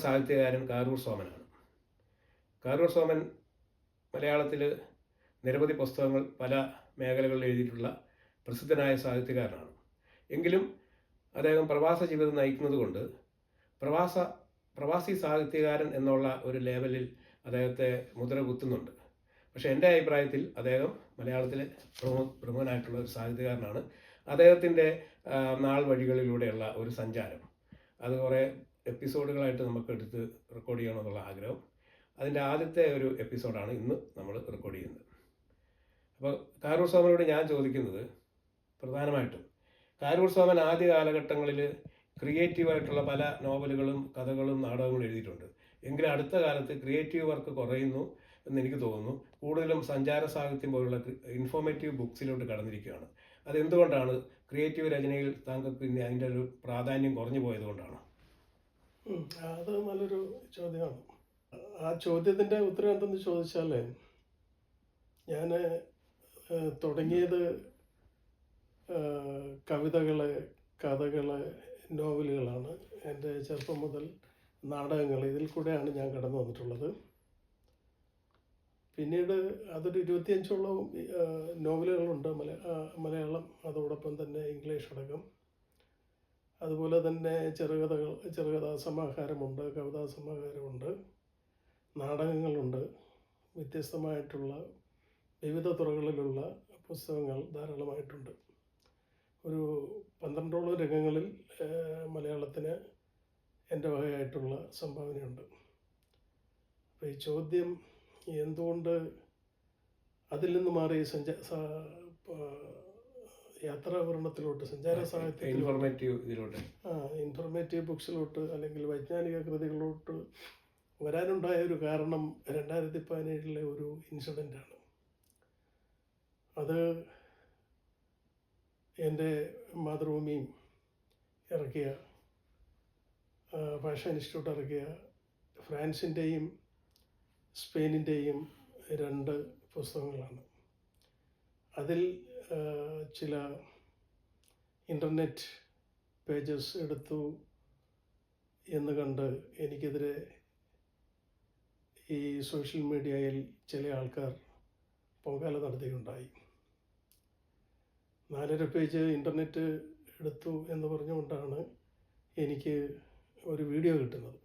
സാഹിത്യകാരൻ കാരൂർ സോമനാണ്. കാരൂർ സോമൻ മലയാളത്തിൽ നിരവധി പുസ്തകങ്ങൾ പല മേഖലകളിൽ എഴുതിയിട്ടുള്ള പ്രസിദ്ധനായ സാഹിത്യകാരനാണ്. എങ്കിലും അദ്ദേഹം പ്രവാസ ജീവിതം നയിക്കുന്നത് കൊണ്ട് പ്രവാസി സാഹിത്യകാരൻ എന്നുള്ള ഒരു ലേബലിൽ അദ്ദേഹത്തെ മുദ്ര കുത്തുന്നുണ്ട്. പക്ഷേ എൻ്റെ അഭിപ്രായത്തിൽ അദ്ദേഹം മലയാളത്തിലെ പ്രമുഖനായിട്ടുള്ള ഒരു സാഹിത്യകാരനാണ്. അദ്ദേഹത്തിൻ്റെ നാൾ വഴികളിലൂടെയുള്ള ഒരു സഞ്ചാരം അത് കുറേ എപ്പിസോഡുകളായിട്ട് നമുക്ക് എടുത്ത് റെക്കോർഡ് ചെയ്യണമെന്നുള്ള ആഗ്രഹം. അതിൻ്റെ ആദ്യത്തെ ഒരു എപ്പിസോഡാണ് ഇന്ന് നമ്മൾ റെക്കോർഡ് ചെയ്യുന്നത്. അപ്പോൾ കാരൂർ സോമനോട് ഞാൻ ചോദിക്കുന്നത് പ്രധാനമായിട്ടും കാരൂർ സോമൻ ആദ്യ കാലഘട്ടങ്ങളിൽ ക്രിയേറ്റീവായിട്ടുള്ള പല നോവലുകളും കഥകളും നാടകങ്ങളും എഴുതിയിട്ടുണ്ട്. എങ്കിലും അടുത്ത കാലത്ത് ക്രിയേറ്റീവ് വർക്ക് കുറയുന്നു എന്നെനിക്ക് തോന്നുന്നു. കൂടുതലും സഞ്ചാര സാഹിത്യം പോലുള്ള ഇൻഫോർമേറ്റീവ് ബുക്സിലോട്ട് കടന്നിരിക്കുകയാണ്. അതെന്തുകൊണ്ടാണ്? ക്രിയേറ്റീവ് രചനയിൽ താങ്കൾക്ക് പിന്നെ അതിൻ്റെ ഒരു പ്രാധാന്യം കുറഞ്ഞു പോയതുകൊണ്ടാണ്? അത് നല്ലൊരു ചോദ്യമാണ്. ആ ചോദ്യത്തിൻ്റെ ഉത്തരം എന്തെന്ന് ചോദിച്ചാൽ, ഞാൻ തുടങ്ങിയത് കവിതകൾ, കഥകൾ, നോവലുകളാണ്. എൻ്റെ ചെറുപ്പം മുതൽ നാടകങ്ങൾ, ഇതിൽ കൂടെയാണ് ഞാൻ കടന്നു വന്നിട്ടുള്ളത്. പിന്നീട് അതൊരു 25ഓളം നോവലുകളുണ്ട് മലയാളം, അതോടൊപ്പം തന്നെ ഇംഗ്ലീഷ് അടക്കം. അതുപോലെ തന്നെ ചെറുകഥാ സമാഹാരമുണ്ട്, കവിതാ സമാഹാരമുണ്ട്, നാടകങ്ങളുണ്ട്. വ്യത്യസ്തമായിട്ടുള്ള വിവിധ തുറകളിലുള്ള പുസ്തകങ്ങൾ ധാരാളമായിട്ടുണ്ട്. ഒരു 12ഓളം രംഗങ്ങളിൽ മലയാളത്തിന് എൻ്റെ വകയായിട്ടുള്ള സംഭാവനയുണ്ട്. അപ്പോൾ ഈ ചോദ്യം എന്തുകൊണ്ട് അതിൽ നിന്ന് മാറി യാത്രാവർണ്ണത്തിലോട്ട്, സഞ്ചാര സാഹിത്യത്തിലോട്ട്, ഇൻഫോർമേറ്റീവ് ബുക്സിലോട്ട് അല്ലെങ്കിൽ വൈജ്ഞാനിക കൃതികളിലോട്ട് വരാനുണ്ടായ ഒരു കാരണം 2017 ഒരു ഇൻസിഡൻ്റാണ്. അത് എൻ്റെ മാതൃഭൂമിയും ഇറക്കിയ ഭാഷാ ഇൻസ്റ്റിറ്റ്യൂട്ട് ഇറക്കിയ ഫ്രാൻസിൻ്റെയും സ്പെയിനിൻ്റെയും 2 പുസ്തകങ്ങളാണ്. അതിൽ ചില ഇൻ്റർനെറ്റ് പേജസ് എടുത്തു എന്ന് കണ്ട് എനിക്കെതിരെ ഈ സോഷ്യൽ മീഡിയയിൽ ചില ആൾക്കാർ പൊങ്കാല നടത്തുകയുണ്ടായി. 4.5 പേജ് ഇൻ്റർനെറ്റ് എടുത്തു എന്ന് പറഞ്ഞുകൊണ്ടാണ് എനിക്ക് ഒരു വീഡിയോ കിട്ടുന്നത്.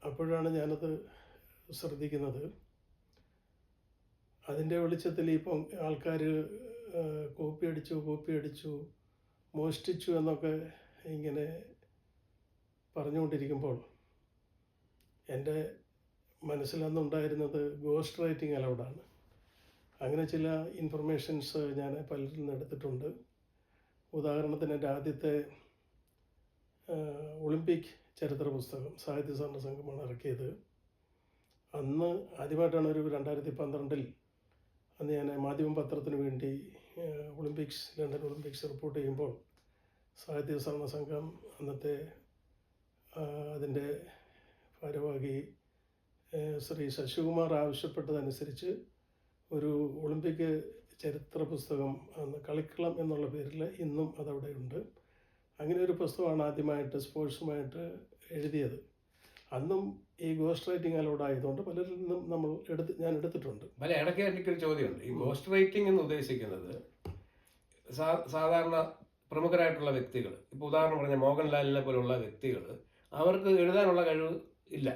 അപ്പോഴാണ് ഞാനത് ശ്രദ്ധിക്കുന്നത്. അതിൻ്റെ വെളിച്ചത്തിൽ ഇപ്പം ആൾക്കാർ കോപ്പി അടിച്ചു, മോഷ്ടിച്ചു എന്നൊക്കെ ഇങ്ങനെ പറഞ്ഞുകൊണ്ടിരിക്കുമ്പോൾ എൻ്റെ മനസ്സിലന്നുണ്ടായിരുന്നത് ഗോസ്റ്റ് റൈറ്റിംഗ് അലൗഡാണ്. അങ്ങനെ ചില ഇൻഫർമേഷൻസ് ഞാൻ പലരിൽ നിന്ന് എടുത്തിട്ടുണ്ട്. ഉദാഹരണത്തിന് എൻ്റെ ആദ്യത്തെ ഒളിമ്പിക് ചരിത്ര പുസ്തകം സാഹിത്യ സഹകരണ സംഘമാണ് ഇറക്കിയത്. അന്ന് ആദ്യമായിട്ടാണ് ഒരു 2012 അന്ന് ഞാൻ മാധ്യമ പത്രത്തിന് വേണ്ടി ലണ്ടൻ ഒളിമ്പിക്സ് റിപ്പോർട്ട് ചെയ്യുമ്പോൾ സാഹിത്യ സഹകരണ സംഘം അന്നത്തെ അതിൻ്റെ ഭാരവാഹി ശ്രീ ശശികുമാർ ആവശ്യപ്പെട്ടതനുസരിച്ച് ഒരു ഒളിമ്പിക് ചരിത്ര പുസ്തകം അന്ന് കളിക്കളം എന്നുള്ള പേരിൽ ഇന്നും അതവിടെ ഉണ്ട്. അങ്ങനെ ഒരു പുസ്തകമാണ് ആദ്യമായിട്ട് സ്പോർട്സുമായിട്ട് എഴുതിയത്. അന്നും ഈ ഗോസ്റ്റ് റൈറ്റിംഗ് അലൗഡ് ആയതുകൊണ്ട് പലരിൽ നിന്നും ഞാൻ എടുത്തിട്ടുണ്ട്. ഇടയ്ക്ക് എനിക്കൊരു ചോദ്യമുണ്ട്. ഈ ഗോസ്റ്റ് റൈറ്റിംഗ് എന്ന് ഉദ്ദേശിക്കുന്നത് സാധാരണ പ്രമുഖരായിട്ടുള്ള വ്യക്തികൾ, ഇപ്പോൾ ഉദാഹരണം പറഞ്ഞ മോഹൻലാലിനെ പോലുള്ള വ്യക്തികൾ, അവർക്ക് എഴുതാനുള്ള കഴിവ് ഇല്ല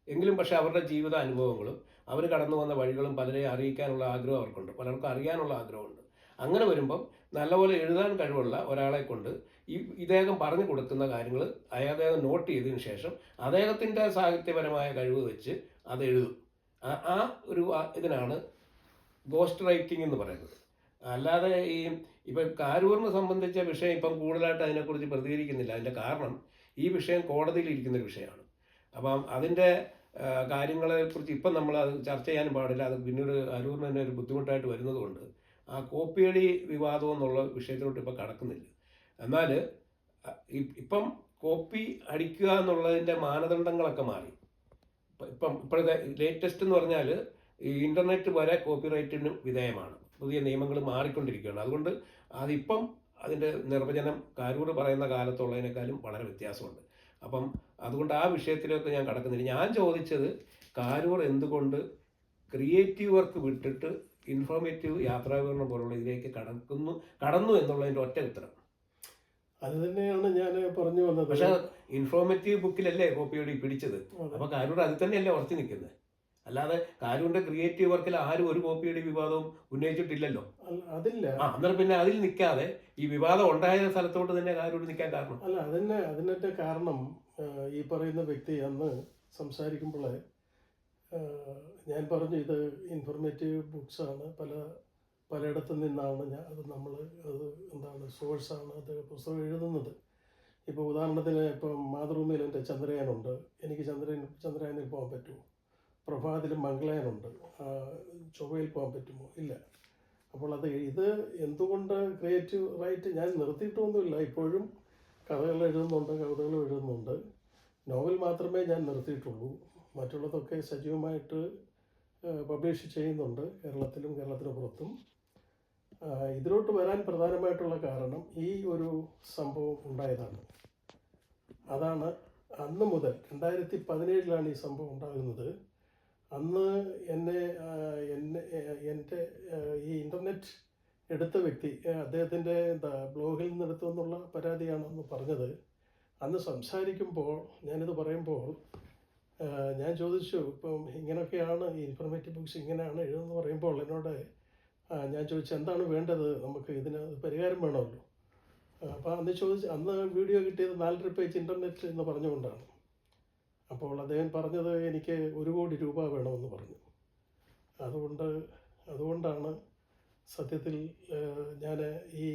എങ്കിലും പക്ഷേ അവരുടെ ജീവിത അനുഭവങ്ങളും അവർ കടന്നു വന്ന വഴികളും പലരെയും അറിയിക്കാനുള്ള ആഗ്രഹം അവർക്കുണ്ട്, പലർക്കും അറിയാനുള്ള ആഗ്രഹമുണ്ട്. അങ്ങനെ വരുമ്പം നല്ലപോലെ എഴുതാൻ കഴിവുള്ള ഒരാളെ കൊണ്ട് ഇദ്ദേഹം പറഞ്ഞു കൊടുക്കുന്ന കാര്യങ്ങൾ അദ്ദേഹം നോട്ട് ചെയ്തതിന് ശേഷം അദ്ദേഹത്തിൻ്റെ സാഹിത്യപരമായ കഴിവ് വെച്ച് അത് എഴുതും. ആ ഒരു ഇതിനാണ് ഗോസ്റ്റ് റൈറ്റിംഗ് എന്ന് പറയുന്നത്. അല്ലാതെ ഇപ്പം കാരൂറിനെ സംബന്ധിച്ച വിഷയം ഇപ്പം കൂടുതലായിട്ട് അതിനെക്കുറിച്ച് പ്രതികരിക്കുന്നില്ല. അതിൻ്റെ കാരണം ഈ വിഷയം കോടതിയിൽ ഇരിക്കുന്നൊരു വിഷയമാണ്. അപ്പം അതിൻ്റെ കാര്യങ്ങളെക്കുറിച്ച് ഇപ്പം നമ്മൾ അത് ചർച്ച ചെയ്യാനും പാടില്ല. അത് പിന്നീട് കാരൂറിന് തന്നെ ഒരു ബുദ്ധിമുട്ടായിട്ട് വരുന്നത് കൊണ്ട് ആ കോപ്പിയടി വിവാദം എന്നുള്ള വിഷയത്തിലോട്ട് ഇപ്പം കടക്കുന്നില്ല. എന്നാൽ ഇപ്പം കോപ്പി അടിക്കുക എന്നുള്ളതിൻ്റെ മാനദണ്ഡങ്ങളൊക്കെ മാറി. ഇപ്പോഴത്തെ ലേറ്റസ്റ്റ് എന്ന് പറഞ്ഞാൽ ഈ ഇൻ്റർനെറ്റ് വരെ കോപ്പിറൈറ്റിന് വിധേയമാണ്. പുതിയ നിയമങ്ങൾ മാറിക്കൊണ്ടിരിക്കുകയാണ്. അതുകൊണ്ട് അതിപ്പം അതിൻ്റെ നിർവചനം കാരൂർ പറയുന്ന കാലത്തുള്ളതിനേക്കാളും വളരെ വ്യത്യാസമുണ്ട്. അപ്പം അതുകൊണ്ട് ആ വിഷയത്തിലൊക്കെ ഞാൻ കടക്കുന്നില്ല. ഞാൻ ചോദിച്ചത് കാരൂർ എന്തുകൊണ്ട് ക്രിയേറ്റീവ് വർക്ക് വിട്ടിട്ട് ഇൻഫോർമേറ്റീവ് യാത്രാവിവരണം പോലുള്ള ഇതിലേക്ക് കടന്നു എന്നുള്ളതിൻ്റെ ഒറ്റ ഉത്തരം. അത് തന്നെയാണ് ഞാൻ പറഞ്ഞു വന്നത്. പക്ഷെ ഇൻഫോർമേറ്റീവ് ബുക്കിലല്ലേ കോപ്പിയോടി പിടിച്ചത്. അപ്പൊ കാരൂർ അതിൽ തന്നെയല്ലേ ഉറച്ചു നിൽക്കുന്നത്. അല്ലാതെ കാരൂരിന്റെ ക്രിയേറ്റീവ് വർക്കിൽ ആരും ഒരു കോപ്പിയുടെ വിവാദവും ഉന്നയിച്ചിട്ടില്ലല്ലോ. അതില്ല. അന്നേരം പിന്നെ അതിൽ നിൽക്കാതെ ഈ വിവാദം ഉണ്ടായ സ്ഥലത്തോട്ട് തന്നെ കാരൂർ നിൽക്കാൻ കാരണം അല്ല, അതിൻ്റെ കാരണം ഈ പറയുന്ന വ്യക്തി അന്ന് സംസാരിക്കുമ്പോൾ ഞാൻ പറഞ്ഞു ഇത് ഇൻഫോർമേറ്റീവ് ബുക്സാണ്, പലയിടത്തു നിന്നാണ് അത് എന്താണ് സോഴ്സാണ് അത് പുസ്തകം എഴുതുന്നത്. ഇപ്പോൾ ഉദാഹരണത്തിന് ഇപ്പം മാതൃഭൂമിയിൽ എൻ്റെ ചന്ദ്രയാനുണ്ട്, എനിക്ക് ചന്ദ്രയാനിൽ പോകാൻ പറ്റുമോ? പ്രഭാതിൽ മംഗളയാനുണ്ട്, ചൊവ്വയിൽ പോകാൻ പറ്റുമോ? ഇല്ല. അപ്പോൾ ഇത് എന്തുകൊണ്ട് ക്രിയേറ്റീവ് റൈറ്റ് ഞാൻ നിർത്തിയിട്ടൊന്നുമില്ല. ഇപ്പോഴും കഥകൾ എഴുതുന്നുണ്ട്, കവിതകൾ എഴുതുന്നുണ്ട്. നോവൽ മാത്രമേ ഞാൻ നിർത്തിയിട്ടുള്ളൂ. മറ്റുള്ളതൊക്കെ സജീവമായിട്ട് പബ്ലിഷ് ചെയ്യുന്നുണ്ട്, കേരളത്തിലും കേരളത്തിന് പുറത്തും. ഇതിലോട്ട് വരാൻ പ്രധാനമായിട്ടുള്ള കാരണം ഈ ഒരു സംഭവം ഉണ്ടായതാണ്. അതാണ് അന്ന് മുതൽ 2017 ഈ സംഭവം ഉണ്ടാകുന്നത്. അന്ന് എൻ്റെ ഈ ഇൻ്റർനെറ്റ് എടുത്ത വ്യക്തി അദ്ദേഹത്തിൻ്റെ ബ്ലോഗിൽ നിന്ന് എടുത്തെന്നുള്ള പരാതിയാണെന്ന് പറഞ്ഞത്. അന്ന് സംസാരിക്കുമ്പോൾ ഞാനിത് പറയുമ്പോൾ ഞാൻ ചോദിച്ചു, ഇപ്പം ഇങ്ങനെയൊക്കെയാണ് ഈ ഇൻഫോർമേറ്റീവ് ബുക്സ് ഇങ്ങനെയാണ് എഴുതുന്നത് പറയുമ്പോൾ എന്നോട് ഞാൻ ചോദിച്ചു എന്താണ് വേണ്ടത്, നമുക്ക് ഇതിന് പരിഹാരം വേണമല്ലോ. അപ്പോൾ അന്ന് വീഡിയോ കിട്ടിയത് 4.5 പേജ് ഇൻ്റർനെറ്റ് എന്ന് പറഞ്ഞുകൊണ്ടാണ്. അപ്പോൾ അദ്ദേഹം പറഞ്ഞത് എനിക്ക് 1 കോടി രൂപ വേണമെന്ന് പറഞ്ഞു. അതുകൊണ്ടാണ് സത്യത്തിൽ ഞാൻ ഈ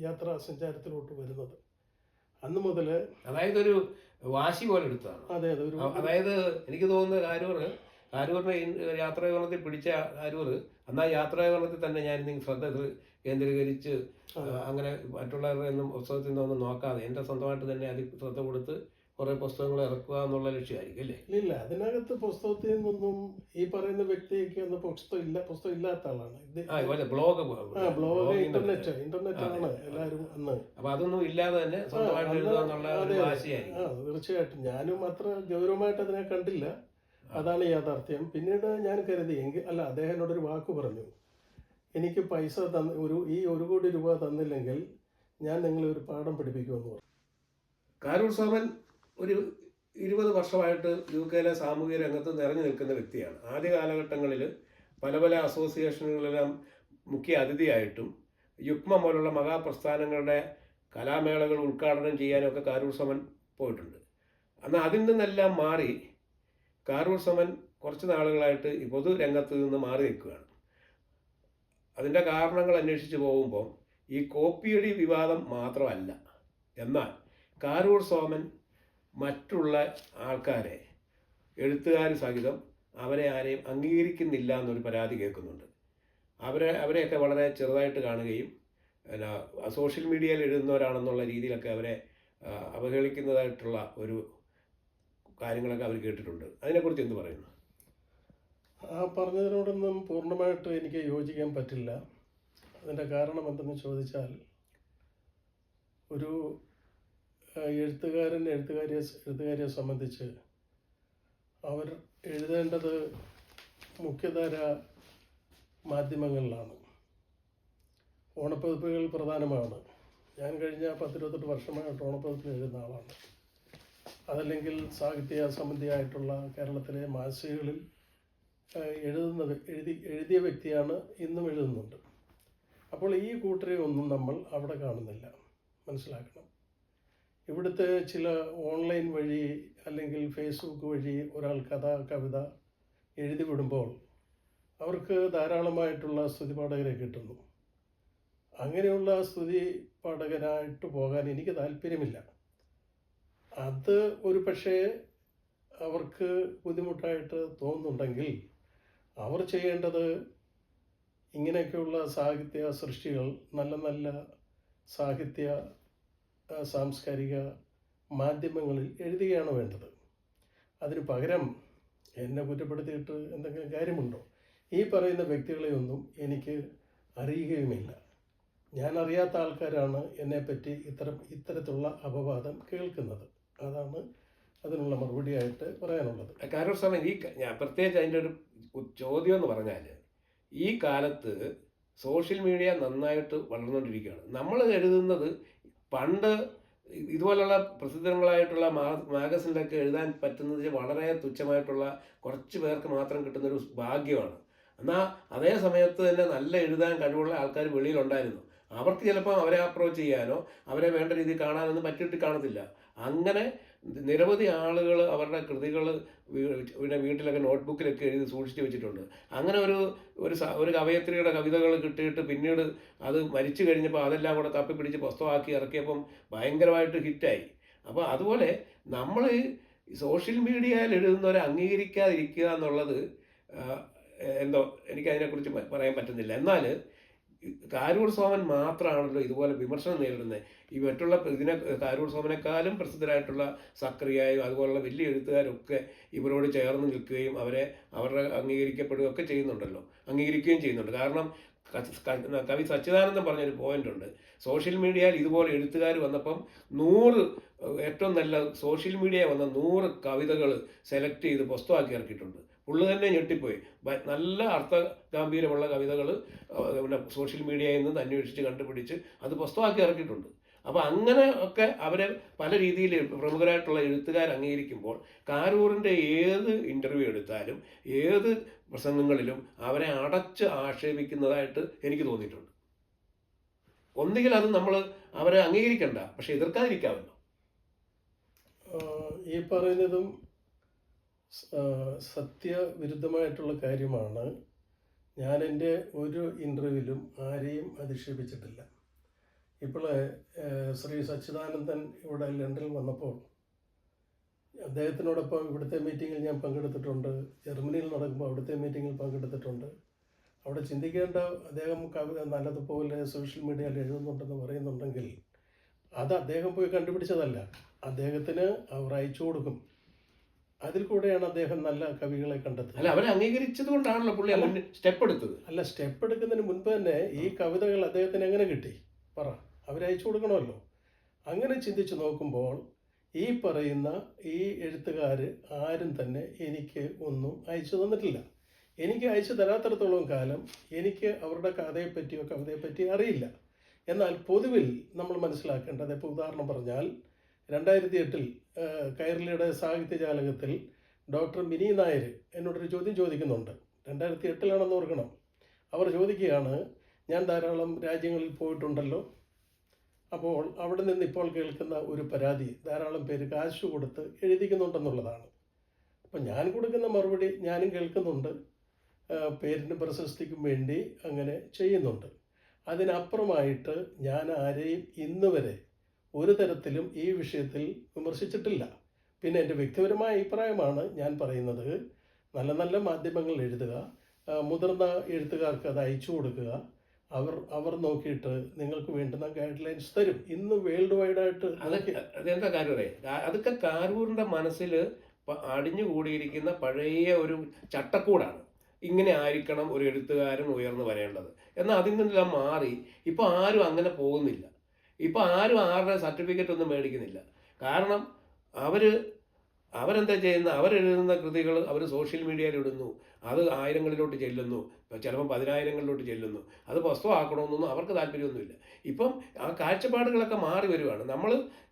യാത്രാ സഞ്ചാരത്തിലോട്ട് വരുന്നത്. അന്ന് മുതൽ അതായത് ഒരു വാശി പോലെ എടുത്തതാണ്. അതെ, അതായത് എനിക്ക് തോന്നുന്നത് കാരൂരിനെ യാത്രാവിവരണത്തിൽ പിടിച്ച കാരൂർ അന്ന് ആ യാത്രാവിവരണത്തിൽ തന്നെ ഞാൻ ശ്രദ്ധ കേന്ദ്രീകരിച്ച് അങ്ങനെ മറ്റുള്ളവരുടെ ഒന്നും പുസ്തകത്തിൽ നിന്നൊന്നും നോക്കാതെ എൻ്റെ സ്വന്തമായിട്ട് തന്നെ അതിൽ ശ്രദ്ധ കൊടുത്ത് കുറേ പുസ്തകങ്ങൾ ഇറക്കുക എന്നുള്ള ലക്ഷ്യമായിരിക്കും അല്ലേ? ഇല്ല, അതിനകത്ത് പുസ്തകത്തിൽ നിന്നൊന്നും ഈ പറയുന്ന വ്യക്തിക്ക് ഒന്നും പുസ്തകം ഇല്ലാത്ത ആളാണ്. ബ്ലോഗ് ഇന്റർനെറ്റ് ആണ് എല്ലാവരും അന്ന്. അപ്പൊ അതൊന്നും ഇല്ലാതെ തന്നെ സ്വന്തമായിട്ട് എഴുതുക എന്നുള്ള വാശിയായിരിക്കും. തീർച്ചയായിട്ടും ഞാനും അത്ര ഗൗരവമായിട്ട് അതിനെ കണ്ടില്ല. അതാണ് യാഥാർത്ഥ്യം. പിന്നീട് ഞാൻ കരുതി അദ്ദേഹം എന്നോടൊരു വാക്ക് പറഞ്ഞു, എനിക്ക് പൈസ ഈ 1 കോടി രൂപ തന്നില്ലെങ്കിൽ ഞാൻ നിങ്ങളെ ഒരു പാഠം പഠിപ്പിക്കുമെന്ന് പറഞ്ഞു. കാരൂർ സോമൻ ഒരു 20 വർഷമായിട്ട് UK സാമൂഹിക രംഗത്ത് നിറഞ്ഞു നിൽക്കുന്ന വ്യക്തിയാണ്. ആദ്യ കാലഘട്ടങ്ങളിൽ പല അസോസിയേഷനുകളിലെല്ലാം മുഖ്യ അതിഥിയായിട്ടും യുക്മ പോലുള്ള മഹാപ്രസ്ഥാനങ്ങളുടെ കലാമേളകൾ ഉദ്ഘാടനം ചെയ്യാനൊക്കെ കാരൂർ സോമൻ പോയിട്ടുണ്ട്. അന്ന് അതിൽ നിന്നെല്ലാം മാറി കാരൂർ സോമൻ കുറച്ച് നാളുകളായിട്ട് ഈ പൊതുരംഗത്ത് നിന്ന് മാറി നിൽക്കുകയാണ്. അതിൻ്റെ കാരണങ്ങൾ അന്വേഷിച്ച് പോകുമ്പോൾ ഈ കോപ്പിയടി വിവാദം മാത്രമല്ല, എന്നാൽ കാരൂർ സോമൻ മറ്റുള്ള ആൾക്കാരെ എഴുത്തുകാർ സഹിതം അവരെ ആരെയും അംഗീകരിക്കുന്നില്ല എന്നൊരു പരാതി കേൾക്കുന്നുണ്ട്. അവരെയൊക്കെ വളരെ ചെറുതായിട്ട് കാണുകയും സോഷ്യൽ മീഡിയയിൽ എഴുതുന്നവരാണെന്നുള്ള രീതിയിലൊക്കെ അവരെ അവഹേളിക്കുന്നതായിട്ടുള്ള ഒരു കാര്യങ്ങളൊക്കെ അവർ കേട്ടിട്ടുണ്ട്. അതിനെക്കുറിച്ച് എന്ത് പറയുന്നു? ആ പറഞ്ഞതിനോടൊന്നും പൂർണ്ണമായിട്ട് എനിക്ക് യോജിക്കാൻ പറ്റില്ല. അതിൻ്റെ കാരണം എന്തെന്ന് ചോദിച്ചാൽ, ഒരു എഴുത്തുകാരിയെ സംബന്ധിച്ച് അവർ എഴുതേണ്ടത് മുഖ്യധാര മാധ്യമങ്ങളിലാണ്. ഓണപ്പതിപ്പുകൾ പ്രധാനമാണ്. ഞാൻ കഴിഞ്ഞ 10-28 വർഷമായിട്ട് ഓണപ്പതിപ്പിൽ എഴുതുന്ന ആളാണ്. അതല്ലെങ്കിൽ സാഹിത്യ സംബന്ധിയായിട്ടുള്ള കേരളത്തിലെ മാസികകളിൽ എഴുതിയ വ്യക്തിയാണ്, ഇന്നും എഴുതുന്നുണ്ട്. അപ്പോൾ ഈ കൂട്ടരെ ഒന്നും നമ്മൾ അവിടെ കാണുന്നില്ല. മനസ്സിലാക്കണം. ഇവിടുത്തെ ചില ഓൺലൈൻ വഴി അല്ലെങ്കിൽ ഫേസ്ബുക്ക് വഴി ഒരാൾ കവിത എഴുതി വിടുമ്പോൾ അവർക്ക് ധാരാളമായിട്ടുള്ള സ്തുതിപാഠകരെ കിട്ടുന്നു. അങ്ങനെയുള്ള സ്തുതിപാഠകനായിട്ട് പോകാൻ എനിക്ക് താല്പര്യമില്ല. അത് ഒരു പക്ഷേ അവർക്ക് ബുദ്ധിമുട്ടായിട്ട് തോന്നുന്നുണ്ടെങ്കിൽ അവർ ചെയ്യേണ്ടത് ഇങ്ങനെയൊക്കെയുള്ള സാഹിത്യ സൃഷ്ടികൾ നല്ല സാഹിത്യ സാംസ്കാരിക മാധ്യമങ്ങളിൽ എഴുതുകയാണ് വേണ്ടത്. അതിന് പകരം എന്നെ കുറ്റപ്പെടുത്തിയിട്ട് എന്തെങ്കിലും കാര്യമുണ്ടോ? ഈ പറയുന്ന വ്യക്തികളെയൊന്നും എനിക്ക് അറിയുകയുമില്ല. ഞാൻ അറിയാത്ത ആൾക്കാരാണ് എന്നെപ്പറ്റി ഇത്തരത്തിലുള്ള അപവാദം കേൾക്കുന്നത്. അതാണ് അതിനുള്ള മറുപടിയായിട്ട് പറയാനുള്ളത്. കാരണം സമയം ഞാൻ പ്രത്യേകിച്ച് അതിൻ്റെ ഒരു ചോദ്യം എന്ന് പറഞ്ഞാൽ, ഈ കാലത്ത് സോഷ്യൽ മീഡിയ നന്നായിട്ട് വളർന്നുകൊണ്ടിരിക്കുകയാണ്. നമ്മൾ എഴുതുന്നത് പണ്ട് ഇതുപോലുള്ള പ്രസിദ്ധങ്ങളായിട്ടുള്ള മാഗസിനിലൊക്കെ എഴുതാൻ പറ്റുന്നത് വളരെ തുച്ഛമായിട്ടുള്ള കുറച്ച് പേർക്ക് മാത്രം കിട്ടുന്നൊരു ഭാഗ്യമാണ്. എന്നാൽ അതേ സമയത്ത് തന്നെ നല്ല എഴുതാൻ കഴിവുള്ള ആൾക്കാർ വെളിയിലുണ്ടായിരുന്നു. അവർക്ക് ചിലപ്പോൾ അവരെ അപ്രോച്ച് ചെയ്യാനോ അവരെ വേണ്ട രീതിയിൽ കാണാനൊന്നും പറ്റിയിട്ട് കാണത്തില്ല. അങ്ങനെ നിരവധി ആളുകൾ അവരുടെ കൃതികൾ പിന്നെ വീട്ടിലൊക്കെ നോട്ട്ബുക്കിലൊക്കെ എഴുതി സൂക്ഷിച്ച് വെച്ചിട്ടുണ്ട്. അങ്ങനെ ഒരു കവയത്രിയുടെ കവിതകൾ കിട്ടിയിട്ട് പിന്നീട് അത് മരിച്ചു കഴിഞ്ഞപ്പോൾ അതെല്ലാം കൂടെ തപ്പിപ്പിടിച്ച് പുസ്തകമാക്കി ഇറക്കിയപ്പം ഭയങ്കരമായിട്ട് ഹിറ്റായി. അപ്പോൾ അതുപോലെ നമ്മൾ സോഷ്യൽ മീഡിയയിൽ എഴുതുന്നവരെ അംഗീകരിക്കാതിരിക്കുക എന്നുള്ളത് എന്തോ എനിക്കതിനെക്കുറിച്ച് പറയാൻ പറ്റുന്നില്ല. എന്നാൽ കാരൂർ സോമൻ മാത്രമാണല്ലോ ഇതുപോലെ വിമർശനം നേരിടുന്നത്. ഈ മറ്റുള്ള കാരൂർ സോമനേക്കാളും പ്രസിദ്ധരായിട്ടുള്ള സക്രിയയും അതുപോലുള്ള വലിയ എഴുത്തുകാരൊക്കെ ഇവരോട് ചേർന്ന് നിൽക്കുകയും അവരുടെ അംഗീകരിക്കപ്പെടുകയൊക്കെ ചെയ്യുന്നുണ്ടല്ലോ, അംഗീകരിക്കുകയും ചെയ്യുന്നുണ്ട്. കാരണം കവി സച്ചിദാനന്ദൻ പറഞ്ഞൊരു പോയിന്റ് ഉണ്ട്. സോഷ്യൽ മീഡിയയിൽ ഇതുപോലെ എഴുത്തുകാർ വന്നപ്പം 100 ഏറ്റവും നല്ല സോഷ്യൽ മീഡിയ വന്ന 100 കവിതകൾ സെലക്ട് ചെയ്ത് പുസ്തകമാക്കി ഇറക്കിയിട്ടുണ്ട്. പുള്ളി തന്നെ ഞെട്ടിപ്പോയി. നല്ല അർത്ഥഗാംഭീര്യമുള്ള കവിതകൾ പിന്നെ സോഷ്യൽ മീഡിയയിൽ നിന്ന് അന്വേഷിച്ച് കണ്ടുപിടിച്ച് അത് പുസ്തകമാക്കി ഇറക്കിയിട്ടുണ്ട്. അപ്പോൾ അങ്ങനെ ഒക്കെ അവരെ പല രീതിയിൽ പ്രമുഖരായിട്ടുള്ള എഴുത്തുകാർ അംഗീകരിക്കുമ്പോൾ കാരൂറിൻ്റെ ഏത് ഇൻ്റർവ്യൂ എടുത്താലും ഏത് പ്രസംഗങ്ങളിലും അവരെ അടച്ച് ആക്ഷേപിക്കുന്നതായിട്ട് എനിക്ക് തോന്നിയിട്ടുണ്ട്. ഒന്നുകിൽ അത് നമ്മൾ അവരെ അംഗീകരിക്കണ്ട, പക്ഷെ എതിർക്കാതിരിക്കാമല്ലോ. ഈ പറയുന്നതും സത്യവിരുദ്ധമായിട്ടുള്ള കാര്യമാണ്. ഞാൻ എൻ്റെ ഒരു ഇൻ്റർവ്യൂവിലും ആരെയും അധിക്ഷേപിച്ചിട്ടില്ല. ഇപ്പോൾ ശ്രീ സച്ചിദാനന്ദൻ ഇവിടെ ലണ്ടനിൽ വന്നപ്പോൾ അദ്ദേഹത്തിനോടൊപ്പം ഇവിടുത്തെ മീറ്റിങ്ങിൽ ഞാൻ പങ്കെടുത്തിട്ടുണ്ട്. ജർമ്മനിയിൽ നടക്കുമ്പോൾ അവിടുത്തെ മീറ്റിങ്ങിൽ പങ്കെടുത്തിട്ടുണ്ട്. അവിടെ ചിന്തിക്കേണ്ട, അദ്ദേഹം കവിത നല്ലതുപോലെ സോഷ്യൽ മീഡിയയിൽ എഴുതുന്നുണ്ടെന്ന് പറയുന്നുണ്ടെങ്കിൽ അത് അദ്ദേഹം പോയി കണ്ടുപിടിച്ചതല്ല. അദ്ദേഹത്തിന് അവർ അയച്ചു കൊടുക്കും. അതിൽ കൂടെയാണ് അദ്ദേഹം നല്ല കവികളെ കണ്ടെത്തുന്നത്. അല്ല, അവരെ അംഗീകരിച്ചത് കൊണ്ടാണല്ലോ പുള്ളി സ്റ്റെപ്പ് എടുത്തത്. അല്ല, സ്റ്റെപ്പ് എടുക്കുന്നതിന് മുൻപ് തന്നെ ഈ കവിതകൾ അദ്ദേഹത്തിന് എങ്ങനെ കിട്ടി? പറ, അവരയച്ചു കൊടുക്കണമല്ലോ. അങ്ങനെ ചിന്തിച്ച് നോക്കുമ്പോൾ ഈ പറയുന്ന ഈ എഴുത്തുകാർ ആരും തന്നെ എനിക്ക് ഒന്നും അയച്ചു തന്നിട്ടില്ല. എനിക്ക് അയച്ചു തരാത്തിടത്തോളം കാലം എനിക്ക് അവരുടെ കഥയെപ്പറ്റിയോ കവിതയെപ്പറ്റിയോ അറിയില്ല. എന്നാൽ പൊതുവിൽ നമ്മൾ മനസ്സിലാക്കേണ്ടത്, ഇപ്പോൾ ഉദാഹരണം പറഞ്ഞാൽ 2008 കൈരളിയുടെ സാഹിത്യജാലകത്തിൽ ഡോക്ടർ മിനി നായർ എന്നോടൊരു ചോദ്യം ചോദിക്കുന്നുണ്ട്. 2008 ഓർക്കണം. അവർ ചോദിക്കുകയാണ്, ഞാൻ ധാരാളം രാജ്യങ്ങളിൽ പോയിട്ടുണ്ടല്ലോ, അപ്പോൾ അവിടെ നിന്ന് ഇപ്പോൾ കേൾക്കുന്ന ഒരു പരാതി ധാരാളം പേര് കാശ് കൊടുത്ത് എഴുതിക്കുന്നുണ്ടെന്നുള്ളതാണ്. അപ്പം ഞാൻ കൊടുക്കുന്ന മറുപടി, ഞാനും കേൾക്കുന്നുണ്ട്, പേരിന് പ്രശസ്തിക്കും വേണ്ടി അങ്ങനെ ചെയ്യുന്നുണ്ട്. അതിനപ്പുറമായിട്ട് ഞാൻ ആരെയും ഇന്ന് വരെ ഒരു തരത്തിലും ഈ വിഷയത്തിൽ വിമർശിച്ചിട്ടില്ല. പിന്നെ എൻ്റെ വ്യക്തിപരമായ അഭിപ്രായമാണ് ഞാൻ പറയുന്നത്. നല്ല നല്ല മാധ്യമങ്ങൾ എഴുതുക, മുതിർന്ന എഴുത്തുകാർക്ക് അത് അയച്ചു കൊടുക്കുക. അവർ നോക്കിയിട്ട് നിങ്ങൾക്ക് വേണ്ടുന്ന ഗൈഡ് ലൈൻസ് തരും. ഇന്ന് വേൾഡ് വൈഡായിട്ട് അതെന്താ കാരൂറേ, അതൊക്കെ കാരൂറിൻ്റെ മനസ്സിൽ അടിഞ്ഞുകൂടിയിരിക്കുന്ന പഴയ ഒരു ചട്ടക്കൂടാണ്. ഇങ്ങനെ ആയിരിക്കണം ഒരു എഴുത്തുകാരൻ ഉയർന്നു വരേണ്ടത്. എന്നാൽ അതിൽ നിന്നെല്ലാം മാറി ഇപ്പോൾ ആരും അങ്ങനെ പോകുന്നില്ല. ഇപ്പോൾ ആരും ആരുടെ സർട്ടിഫിക്കറ്റ് ഒന്നും മേടിക്കുന്നില്ല. കാരണം അവരെന്താ ചെയ്യുന്നത്? അവരെഴുതുന്ന കൃതികൾ അവർ സോഷ്യൽ മീഡിയയിൽ ഇടുന്നു, അത് 1000ങ്ങളിലോട്ട് ചെല്ലുന്നു, ചിലപ്പോൾ 10,000ങ്ങളിലോട്ട് ചെല്ലുന്നു. അത് പുസ്തകമാക്കണമെന്നൊന്നും അവർക്ക് താല്പര്യമൊന്നുമില്ല. ഇപ്പം ആ കാഴ്ചപ്പാടുകളൊക്കെ മാറി വരുവാണ്.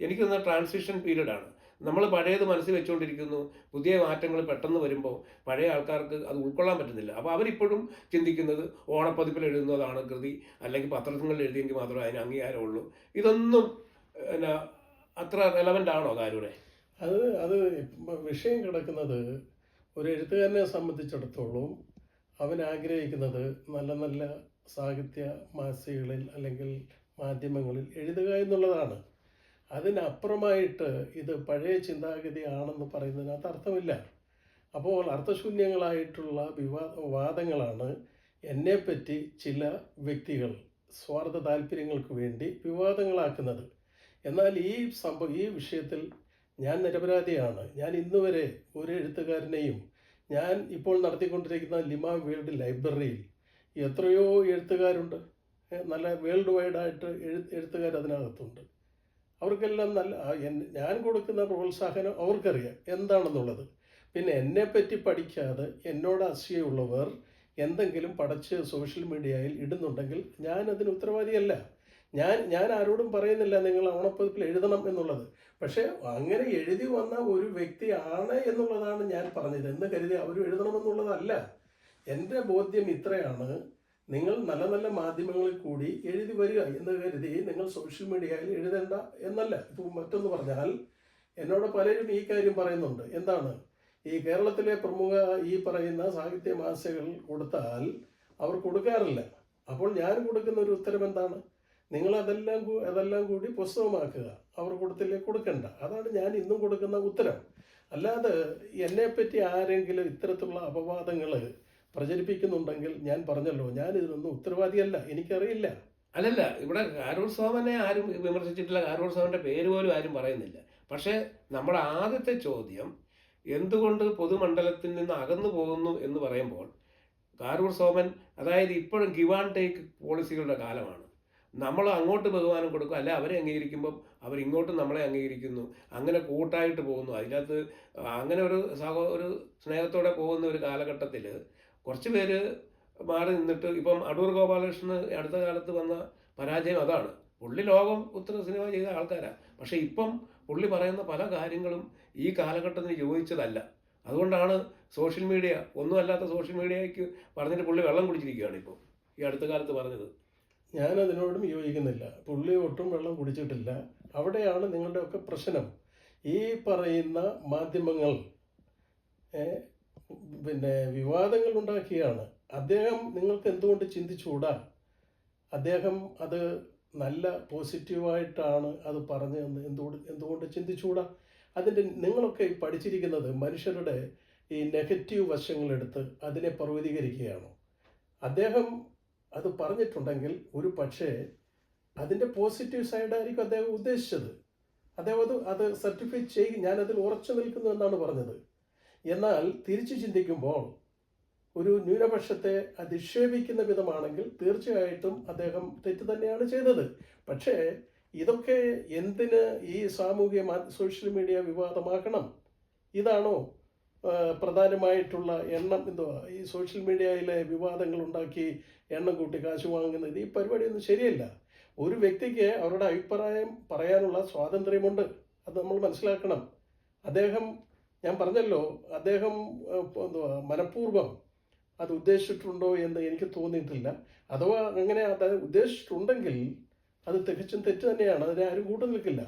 എനിക്ക് തോന്നുന്ന ട്രാൻസിഷൻ പീരീഡാണ്. നമ്മൾ പഴയത് മനസ്സിൽ വെച്ചുകൊണ്ടിരിക്കുന്നു. പുതിയ മാറ്റങ്ങൾ പെട്ടെന്ന് വരുമ്പോൾ പഴയ ആൾക്കാർക്ക് അത് ഉൾക്കൊള്ളാൻ പറ്റുന്നില്ല. അപ്പോൾ അവരിപ്പോഴും ചിന്തിക്കുന്നത് ഓണപ്പതിപ്പിൽ എഴുതുന്നതാണ് കൃതി, അല്ലെങ്കിൽ പത്രങ്ങളിൽ എഴുതിയെങ്കിൽ മാത്രമേ അതിന് അംഗീകാരമുള്ളൂ. ഇതൊന്നും അത്ര റെലവൻ്റ് ആണോ കാരൂരെ? അത് വിഷയം കിടക്കുന്നത്, ഒരു എഴുത്തുകാരനെ സംബന്ധിച്ചിടത്തോളം അവൻ ആഗ്രഹിക്കുന്നത് നല്ല നല്ല സാഹിത്യ മാസികകളിൽ അല്ലെങ്കിൽ മാധ്യമങ്ങളിൽ എഴുതുക എന്നുള്ളതാണ്. അതിനപ്പുറമായിട്ട് ഇത് പഴയ ചിന്താഗതിയാണെന്ന് പറയുന്നതിനകത്ത് അർത്ഥമില്ല. അപ്പോൾ അർത്ഥശൂന്യങ്ങളായിട്ടുള്ള വാദങ്ങളാണ് എന്നെപ്പറ്റി ചില വ്യക്തികൾ സ്വാർത്ഥ താല്പര്യങ്ങൾക്ക് വേണ്ടി വിവാദങ്ങളാക്കുന്നത്. എന്നാൽ ഈ വിഷയത്തിൽ ഞാൻ നിരപരാധിയാണ്. ഞാൻ ഇന്നുവരെ ഒരു എഴുത്തുകാരനെയും, ഞാൻ ഇപ്പോൾ നടത്തിക്കൊണ്ടിരിക്കുന്ന ലിമ വേൾഡ് ലൈബ്രറിയിൽ എത്രയോ എഴുത്തുകാരുണ്ട്. നല്ല വേൾഡ് വൈഡായിട്ട് എഴുത്തുകാർ അതിനകത്തുണ്ട്. അവർക്കെല്ലാം നല്ല ഞാൻ കൊടുക്കുന്ന പ്രോത്സാഹനം അവർക്കറിയാം എന്താണെന്നുള്ളത്. പിന്നെ എന്നെപ്പറ്റി പഠിക്കാതെ എന്നോട് അസൂയുള്ളവർ എന്തെങ്കിലും പഠിച്ച് സോഷ്യൽ മീഡിയയിൽ ഇടുന്നുണ്ടെങ്കിൽ ഞാൻ അതിന് ഉത്തരവാദിയല്ല. ഞാൻ ആരോടും പറയുന്നില്ല നിങ്ങൾ ഓണപ്പതിപ്പിൽ എഴുതണം എന്നുള്ളത്. പക്ഷേ അങ്ങനെ എഴുതി വന്ന ഒരു വ്യക്തിയാണ് എന്നുള്ളതാണ് ഞാൻ പറഞ്ഞത്. എന്ന് കരുതി അവർ എഴുതണമെന്നുള്ളതല്ല. എൻ്റെ ബോധ്യം ഇത്രയാണ്: നിങ്ങൾ നല്ല നല്ല മാധ്യമങ്ങളിൽ കൂടി എഴുതി വരിക എന്ന് കരുതി നിങ്ങൾ സോഷ്യൽ മീഡിയയിൽ എഴുതേണ്ട എന്നല്ല. ഇപ്പോൾ മറ്റൊന്ന് പറഞ്ഞാൽ, എന്നോട് പലരും ഈ കാര്യം പറയുന്നുണ്ട്. എന്താണ്, ഈ കേരളത്തിലെ പ്രമുഖ ഈ പറയുന്ന സാഹിത്യ മാസികകൾ കൊടുത്താൽ അവർ കൊടുക്കാറില്ല. അപ്പോൾ ഞാൻ കൊടുക്കുന്ന ഒരു ഉത്തരം എന്താണ്? നിങ്ങൾ അതെല്ലാം കൂടി പുസ്തകമാക്കുക. അവർ കൊടുത്തില്ലേ കൊടുക്കണ്ട. അതാണ് ഞാൻ ഇന്നും കൊടുക്കുന്ന ഉത്തരം. അല്ലാതെ എന്നെപ്പറ്റി ആരെങ്കിലും ഇത്തരത്തിലുള്ള അപവാദങ്ങൾ പ്രചരിപ്പിക്കുന്നുണ്ടെങ്കിൽ ഞാൻ പറഞ്ഞല്ലോ, ഞാൻ ഇതിനൊന്നും ഉത്തരവാദിയല്ല, എനിക്കറിയില്ല. അല്ലല്ല, ഇവിടെ കാരൂർ സോമനെ ആരും വിമർശിച്ചിട്ടില്ല. കാരൂർ സോമന്റെ പേര് പോലും ആരും പറയുന്നില്ല. പക്ഷേ നമ്മുടെ ആദ്യത്തെ ചോദ്യം, എന്തുകൊണ്ട് പൊതുമണ്ഡലത്തിൽ നിന്ന് അകന്നു പോകുന്നു എന്ന് പറയുമ്പോൾ, കാരൂർ സോമൻ, അതായത് ഇപ്പോഴും ഗിവ് ആൻഡ് ടേക്ക് പോളിസികളുടെ കാലമാണ്. നമ്മൾ അങ്ങോട്ട് ബഹുമാനം കൊടുക്കും, അല്ല അവരെ അംഗീകരിക്കുമ്പം അവരിങ്ങോട്ടും നമ്മളെ അംഗീകരിക്കുന്നു. അങ്ങനെ കൂട്ടായിട്ട് പോകുന്നു. അതിനകത്ത് അങ്ങനെ ഒരു സ്നേഹത്തോടെ പോകുന്ന ഒരു കാലഘട്ടത്തിൽ കുറച്ച് പേര് മാറി നിന്നിട്ട്, ഇപ്പം അടൂർ ഗോപാലകൃഷ്ണന് അടുത്ത കാലത്ത് വന്ന പരാജയം അതാണ്. പുള്ളി ലോകം ഉത്തര സിനിമ ചെയ്ത ആൾക്കാരാണ്. പക്ഷേ ഇപ്പം പുള്ളി പറയുന്ന പല കാര്യങ്ങളും ഈ കാലഘട്ടത്തിന് യോജിച്ചതല്ല. അതുകൊണ്ടാണ് സോഷ്യൽ മീഡിയ, ഒന്നുമല്ലാത്ത സോഷ്യൽ മീഡിയയ്ക്ക് പറഞ്ഞിട്ട് പുള്ളി വെള്ളം കുടിച്ചിരിക്കുകയാണ് ഇപ്പോൾ ഈ അടുത്ത കാലത്ത് പറഞ്ഞത്. ഞാനതിനോടും യോജിക്കുന്നില്ല. പുള്ളി ഒട്ടും വെള്ളം കുടിച്ചിട്ടില്ല. അവിടെയാണ് നിങ്ങളുടെയൊക്കെ പ്രശ്നം. ഈ പറയുന്ന മാധ്യമങ്ങൾ പിന്നെ വിവാദങ്ങൾ ഉണ്ടാക്കിയാണ്. അദ്ദേഹം നിങ്ങൾക്ക് എന്തുകൊണ്ട് ചിന്തിച്ചുകൂടാ? അദ്ദേഹം അത് നല്ല പോസിറ്റീവായിട്ടാണ് അത് പറഞ്ഞതെന്ന് എന്തുകൊണ്ട് ചിന്തിച്ചുകൂടാ? അതിൻ്റെ നിങ്ങളൊക്കെ പഠിച്ചിരിക്കുന്നത് മനുഷ്യരുടെ ഈ നെഗറ്റീവ് വശങ്ങളെടുത്ത് അതിനെ പർവ്വതീകരിക്കുകയാണോ? അദ്ദേഹം അത് പറഞ്ഞിട്ടുണ്ടെങ്കിൽ ഒരു പക്ഷേ അതിൻ്റെ പോസിറ്റീവ് സൈഡായിരിക്കും അദ്ദേഹം ഉദ്ദേശിച്ചത്. അദ്ദേഹം അത് സർട്ടിഫൈ ചെയ്യും, ഞാനതിൽ ഉറച്ചു നിൽക്കുന്നു എന്നാണ് പറഞ്ഞത്. എന്നാൽ തിരിച്ചു ചിന്തിക്കുമ്പോൾ ഒരു ന്യൂനപക്ഷത്തെ അധിക്ഷേപിക്കുന്ന വിധമാണെങ്കിൽ തീർച്ചയായിട്ടും അദ്ദേഹം തെറ്റ് തന്നെയാണ് ചെയ്തത്. പക്ഷേ ഇതൊക്കെ എന്തിന് ഈ സോഷ്യൽ മീഡിയ വിവാദമാക്കണം? ഇതാണോ പ്രധാനമായിട്ടുള്ള എന്തുവാ ഈ സോഷ്യൽ മീഡിയയിലെ വിവാദങ്ങൾ ഉണ്ടാക്കി എണ്ണം കൂട്ടി കാശ് വാങ്ങുന്നത്? ഈ പരിപാടിയൊന്നും ശരിയല്ല. ഒരു വ്യക്തിക്ക് അവരുടെ അഭിപ്രായം പറയാനുള്ള സ്വാതന്ത്ര്യമുണ്ട്. അത് നമ്മൾ മനസ്സിലാക്കണം. ഞാൻ പറഞ്ഞല്ലോ, അദ്ദേഹം മനഃപൂർവ്വം അത് ഉദ്ദേശിച്ചിട്ടുണ്ടോ എന്ന് എനിക്ക് തോന്നിയിട്ടില്ല. അഥവാ അങ്ങനെ അത് ഉദ്ദേശിച്ചിട്ടുണ്ടെങ്കിൽ അത് തികച്ചും തെറ്റ് തന്നെയാണ്. അതിനെ ആരും കൂട്ടു നിൽക്കില്ല.